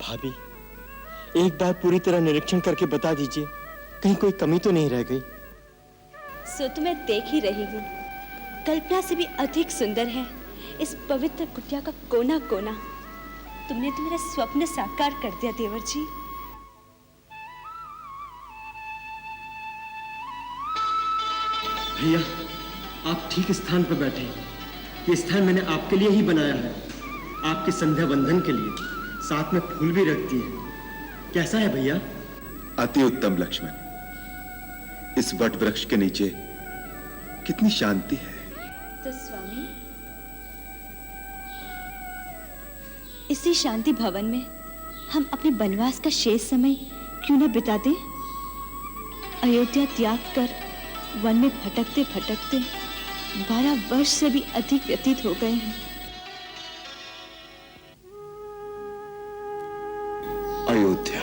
भाभी, एक बार पूरी तरह निरीक्षण करके बता दीजिए, कहीं कोई कमी तो नहीं रह गई। सो तो मैं देख ही रही हूँ, कल्पना से भी अधिक सुंदर है इस पवित्र कुटिया का कोना कोना। तुमने तो मेरा स्वप्न साकार कर दिया देवर जी। भैया, आप ठीक स्थान पर बैठे हैं। ये स्थान मैंने आपके लिए ही बनाया है, आपके संध्या बंधन के लिए। साथ में फूल भी रख दिए। कैसा है भैया? अति उत्तम लक्ष्मण। इस वट वृक्ष के नीचे कितनी शांति है। तो स्वामी, इसी शांति भवन में हम अपने वनवास का शेष समय क्यों न बिता दें? अयोध्या त्याग कर वन में भटकते भटकते 12 वर्ष से भी अधिक व्यतीत हो गए हैं। अयोध्या।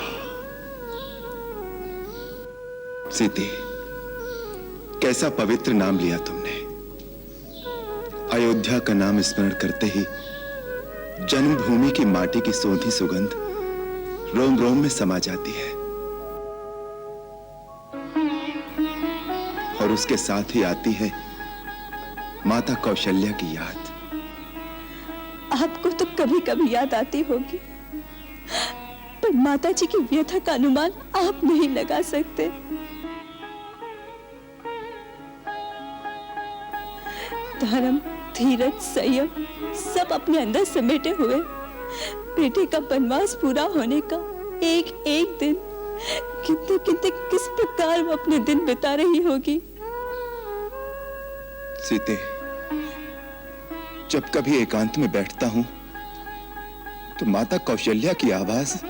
सीते, कैसा पवित्र नाम लिया तुमने। अयोध्या का नाम स्मरण करते ही जन्मभूमि की माटी की सोंधी सुगंध रोम रोम में समा जाती है, और उसके साथ ही आती है माता कौशल्या की याद। आपको तो कभी कभी याद आती होगी, पर माता जी की व्यथा का अनुमान आप नहीं लगा सकते। धर्म, धीरज, संयम सब अपने अंदर समेटे हुए बेटे का वनवास पूरा होने का एक एक दिन कितने कितने किस प्रकार वो अपने दिन बिता रही होगी। सीते, जब कभी एकांत में बैठता हूं तो माता कौशल्या की आवाज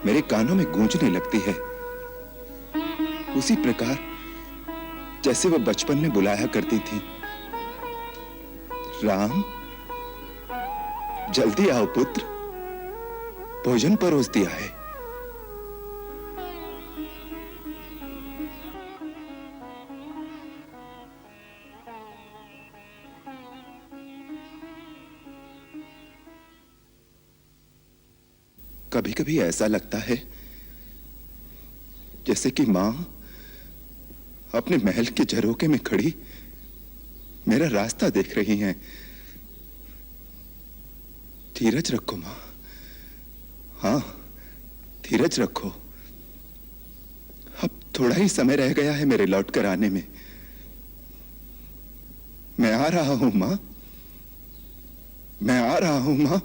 मेरे कानों में गूंजने लगती है, उसी प्रकार जैसे वो बचपन में बुलाया करती थी। राम, जल्दी आओ पुत्र, भोजन परोस दिया है। कभी कभी ऐसा लगता है जैसे कि मां अपने महल के झरोखे में खड़ी मेरा रास्ता देख रही हैं। धीरज रखो मां, हाँ धीरज रखो। अब थोड़ा ही समय रह गया है मेरे लौट कर आने में। मैं आ रहा हूं मां, मैं आ रहा हूं मां।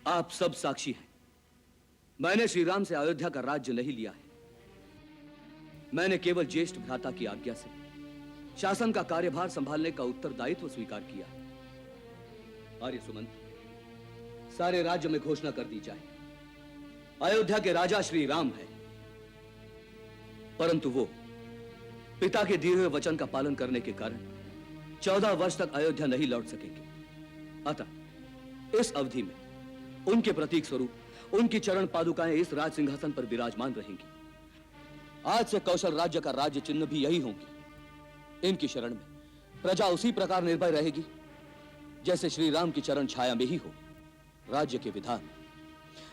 आप सब साक्षी हैं। मैंने श्री राम से अयोध्या का राज्य नहीं लिया है। मैंने केवल ज्येष्ठ भ्राता की आज्ञा से शासन का कार्यभार संभालने का उत्तरदायित्व स्वीकार किया। आर्य सुमंत, सारे राज्य में घोषणा कर दी जाए, अयोध्या के राजा श्री राम है, परंतु वो पिता के दिए हुए वचन का पालन करने के कारण 14 वर्ष तक अयोध्या नहीं लौट सकेंगे। अतः इस अवधि में उनके प्रतीक स्वरूप उनकी चरण पादुकाएं इस राज सिंहासन पर विराजमान रहेंगी। आज से कौशल राज्य का राज्य चिन्ह भी यही होंगी। इनकी शरण में प्रजा उसी प्रकार निर्भय रहेगी जैसे श्री राम की चरण छाया में ही हो। राज्य के विधान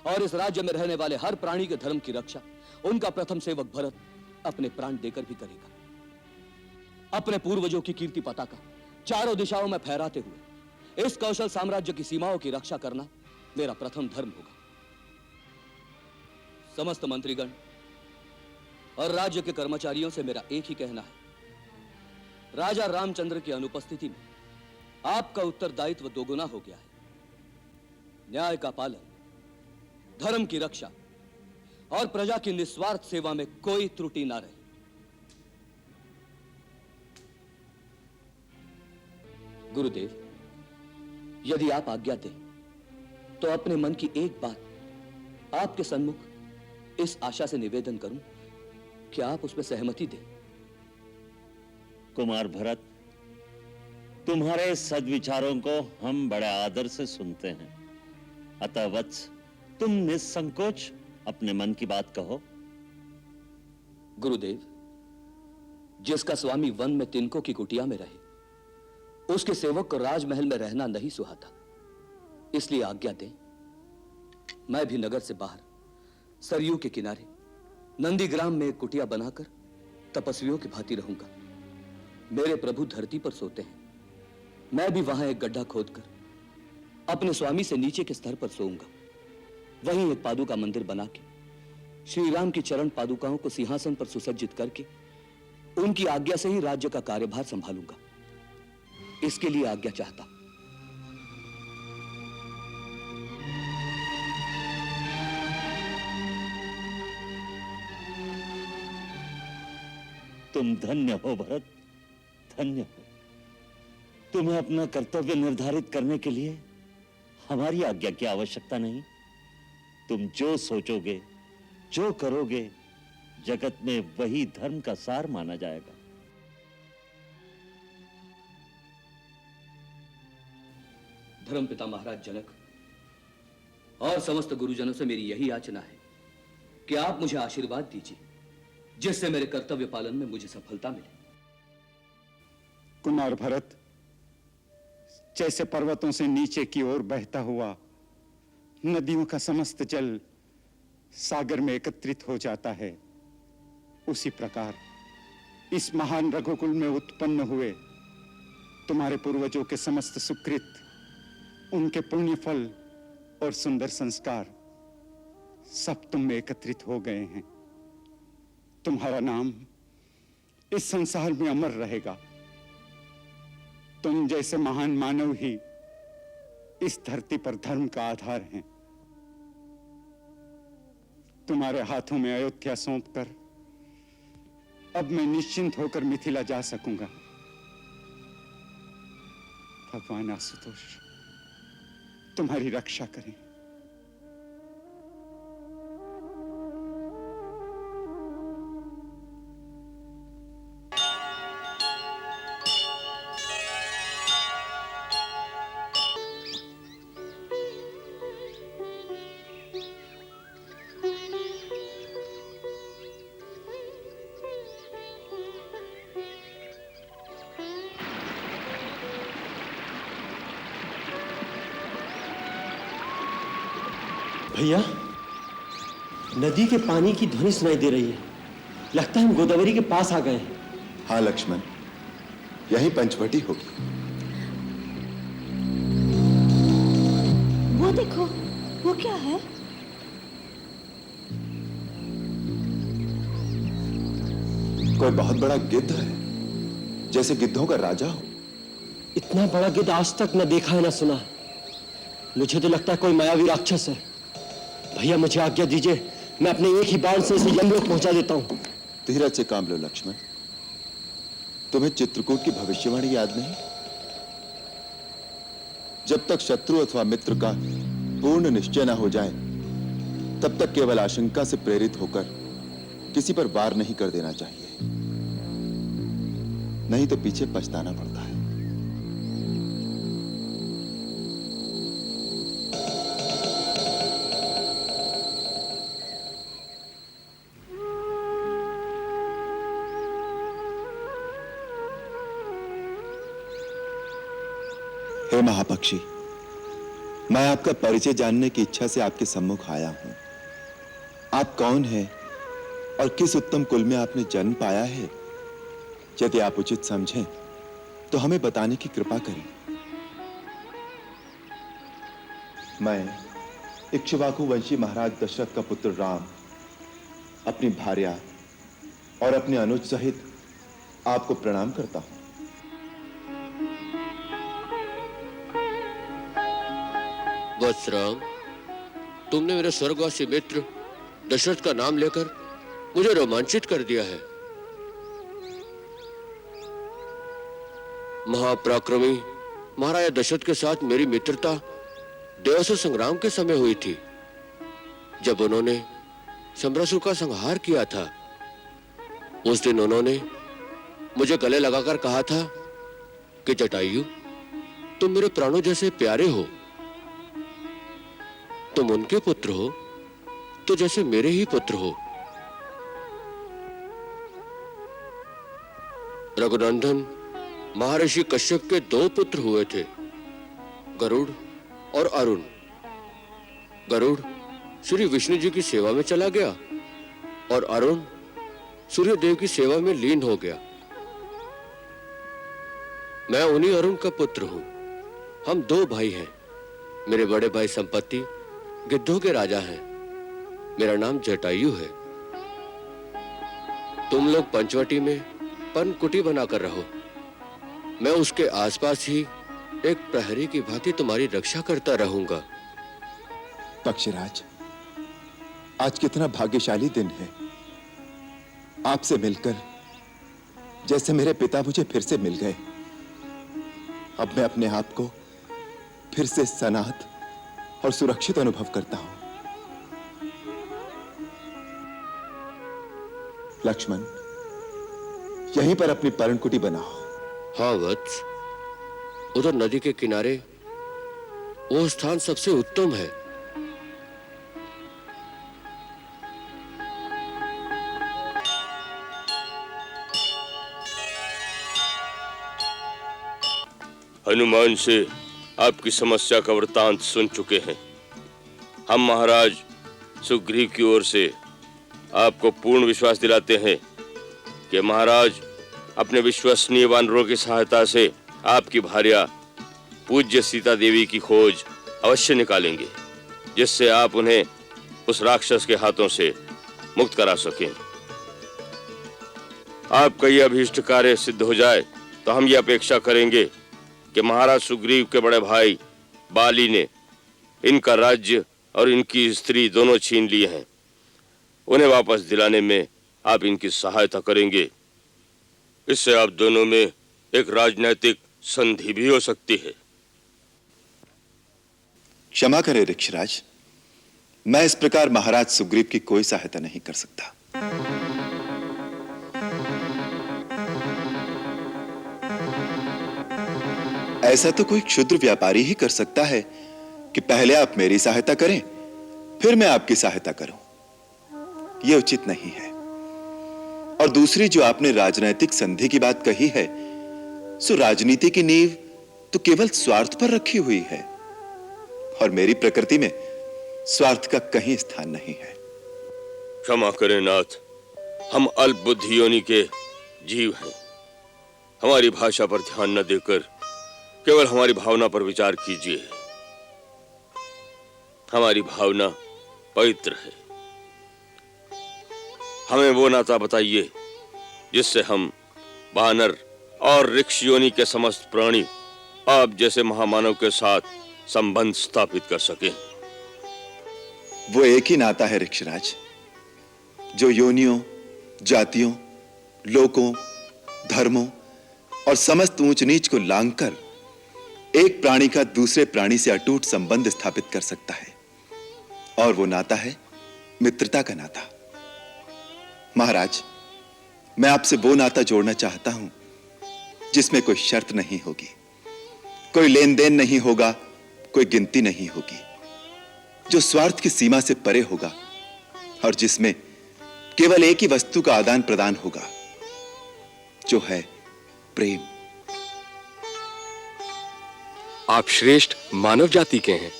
और इस राज्य में रहने वाले हर प्राणी के धर्म की रक्षा उनका प्रथम सेवक भरत अपने प्राण देकर भी करेगा। अपने पूर्वजों की कीर्ति पताका चारों दिशाओं में फहराते हुए इस कौशल साम्राज्य की सीमाओं की रक्षा करना मेरा प्रथम धर्म होगा। समस्त मंत्रीगण और राज्य के कर्मचारियों से मेरा एक ही कहना है, राजा रामचंद्र की अनुपस्थिति में आपका उत्तरदायित्व दोगुना हो गया है। न्याय का पालन, धर्म की रक्षा और प्रजा की निस्वार्थ सेवा में कोई त्रुटि ना रहे। गुरुदेव, यदि आप आज्ञा दें तो अपने मन की एक बात आपके सन्मुख इस आशा से निवेदन करूं कि आप उसमें सहमति दें। कुमार भरत, तुम्हारे सद्विचारों को हम बड़े आदर से सुनते हैं। अतः वत्स, तुम निसंकोच अपने मन की बात कहो। गुरुदेव, जिसका स्वामी वन में तिनकों की कुटिया में रहे, उसके सेवक को राजमहल में रहना नहीं सुहाता। इसलिए आज्ञा दें, मैं भी नगर से बाहर सरयू के किनारे नंदीग्राम में एक कुटिया बनाकर तपस्वियों की भांति रहूंगा। मेरे प्रभु धरती पर सोते हैं, मैं भी वहां एक गड्ढा खोदकर अपने स्वामी से नीचे के स्तर पर सोऊंगा। वहीं एक पादुका मंदिर बना के श्री राम की चरण पादुकाओं को सिंहासन पर सुसज्जित करके उनकी आज्ञा से ही राज्य का कार्यभार संभालूंगा। इसके लिए आज्ञा चाहता। तुम धन्य हो भरत, धन्य हो। तुम्हें अपना कर्तव्य निर्धारित करने के लिए हमारी आज्ञा की आवश्यकता नहीं। तुम जो सोचोगे, जो करोगे, जगत में वही धर्म का सार माना जाएगा। धर्मपिता महाराज जनक और समस्त गुरुजनों से मेरी यही याचना है कि आप मुझे आशीर्वाद दीजिए, जिससे मेरे कर्तव्य पालन में मुझे सफलता मिले। कुमार भरत, जैसे पर्वतों से नीचे की ओर बहता हुआ नदियों का समस्त जल सागर में एकत्रित हो जाता है, उसी प्रकार इस महान रघुकुल में उत्पन्न हुए तुम्हारे पूर्वजों के समस्त सुकृत, उनके पुण्य फल और सुंदर संस्कार सब तुम में एकत्रित हो गए हैं। तुम्हारा नाम इस संसार में अमर रहेगा। तुम जैसे महान मानव ही इस धरती पर धर्म का आधार हैं। तुम्हारे हाथों में अयोध्या सौंपकर अब मैं निश्चिंत होकर मिथिला जा सकूंगा। भगवान आशुतोष तुम्हारी रक्षा करें। भैया, नदी के पानी की ध्वनि सुनाई दे रही है। लगता है हम गोदावरी के पास आ गए हैं। हाँ लक्ष्मण, यही पंचवटी होगी। वो देखो, वो क्या है? कोई बहुत बड़ा गिद्ध है, जैसे गिद्धों का राजा हो। इतना बड़ा गिद्ध आज तक न देखा है न सुना। मुझे तो लगता है कोई मायावी राक्षस है। भैया मुझे आज्ञा दीजिए, मैं अपने एक ही बाण से इसे यमलोक पहुंचा देता हूं। धीरज से काम लो लक्ष्मण। तुम्हें चित्रकूट की भविष्यवाणी याद नहीं? जब तक शत्रु अथवा मित्र का पूर्ण निश्चय न हो जाए, तब तक केवल आशंका से प्रेरित होकर किसी पर वार नहीं कर देना चाहिए, नहीं तो पीछे पछताना पड़ता है। हे महापक्षी, मैं आपका परिचय जानने की इच्छा से आपके सम्मुख आया हूं। आप कौन हैं और किस उत्तम कुल में आपने जन्म पाया है? यदि आप उचित समझें तो हमें बताने की कृपा करें। मैं इक्ष्वाकु वंशी महाराज दशरथ का पुत्र राम अपनी भार्या और अपने अनुज सहित आपको प्रणाम करता हूं। वत्स राम, तुमने मेरे स्वर्गवासी मित्र दशरथ का नाम लेकर मुझे रोमांचित कर दिया है। महापराक्रमी महाराजा दशरथ के साथ मेरी मित्रता देवासुर संग्राम के समय हुई थी, जब उन्होंने शंबरासुर का संहार किया था। उस दिन उन्होंने मुझे गले लगाकर कहा था कि जटायु, तुम मेरे प्राणों जैसे प्यारे हो, तुम उनके पुत्र हो तो जैसे मेरे ही पुत्र हो। रघुनंदन महर्षि कश्यप के 2 पुत्र हुए थे, गरुड़ और अरुण। गरुड़ श्री विष्णु जी की सेवा में चला गया और अरुण सूर्य देव की सेवा में लीन हो गया। मैं उन्हीं अरुण का पुत्र हूं। हम 2 भाई हैं। मेरे बड़े भाई संपत्ति गिद्धों के राजा हैं। मेरा नाम जटायु है। तुम लोग पंचवटी में पनकुटी बनाकर रहो। मैं उसके आसपास ही एक प्रहरी की भांति तुम्हारी रक्षा करता रहूंगा। पक्षीराज, आज कितना भाग्यशाली दिन है। आपसे मिलकर जैसे मेरे पिता मुझे फिर से मिल गए। अब मैं अपने आप को फिर से सनाथ और सुरक्षित अनुभव करता हूं। लक्ष्मण, यहीं पर अपनी पर्णकुटी बनाओ। हाँ वत्स, उधर नदी के किनारे वो स्थान सबसे उत्तम है। हनुमान से आपकी समस्या का वृतांत सुन चुके हैं। हम महाराज सुग्रीव की ओर से आपको पूर्ण विश्वास दिलाते हैं कि महाराज अपने विश्वसनीय वानरों की सहायता से आपकी भार्या पूज्य सीता देवी की खोज अवश्य निकालेंगे, जिससे आप उन्हें उस राक्षस के हाथों से मुक्त करा सकें। आपका यह अभीष्ट कार्य सिद्ध हो जाए तो हम ये अपेक्षा करेंगे कि महाराज सुग्रीव के बड़े भाई बाली ने इनका राज्य और इनकी स्त्री दोनों छीन लिए हैं। उन्हें वापस दिलाने में आप इनकी सहायता करेंगे। इससे आप दोनों में एक राजनैतिक संधि भी हो सकती है। क्षमा करें ऋक्षराज, मैं इस प्रकार महाराज सुग्रीव की कोई सहायता नहीं कर सकता। ऐसा तो कोई क्षुद्र व्यापारी ही कर सकता है कि पहले आप मेरी सहायता करें, फिर मैं आपकी सहायता करूं। यह उचित नहीं है। और दूसरी, जो आपने राजनैतिक संधि की बात कही है, सो राजनीति की नींव तो केवल स्वार्थ पर रखी हुई है, और मेरी प्रकृति में स्वार्थ का कहीं स्थान नहीं है। क्षमा करें नाथ, हम अल्प बुद्धि योनि के जीव हैं। हमारी भाषा पर ध्यान न देकर केवल हमारी भावना पर विचार कीजिए। हमारी भावना पवित्र है। हमें वो नाता बताइए जिससे हम वानर और ऋक्ष योनि के समस्त प्राणी आप जैसे महामानव के साथ संबंध स्थापित कर सकें। वो एक ही नाता है ऋक्षराज, जो योनियों, जातियों, लोकों, धर्मों और समस्त ऊंच नीच को लांघकर एक प्राणी का दूसरे प्राणी से अटूट संबंध स्थापित कर सकता है। और वो नाता है मित्रता का नाता। महाराज, मैं आपसे वो नाता जोड़ना चाहता हूं जिसमें कोई शर्त नहीं होगी, कोई लेन देन नहीं होगा, कोई गिनती नहीं होगी, जो स्वार्थ की सीमा से परे होगा और जिसमें केवल एक ही वस्तु का आदान प्रदान होगा, जो है प्रेम। आप श्रेष्ठ मानव जाति के हैं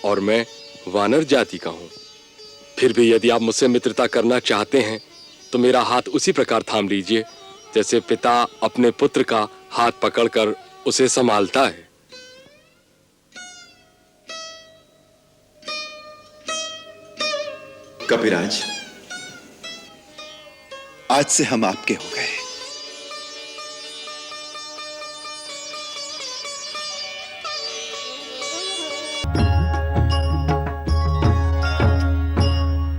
और मैं वानर जाति का हूं। फिर भी यदि आप मुझसे मित्रता करना चाहते हैं तो मेरा हाथ उसी प्रकार थाम लीजिए जैसे पिता अपने पुत्र का हाथ पकड़कर उसे संभालता है। कपिराज, आज से हम आपके हो गए।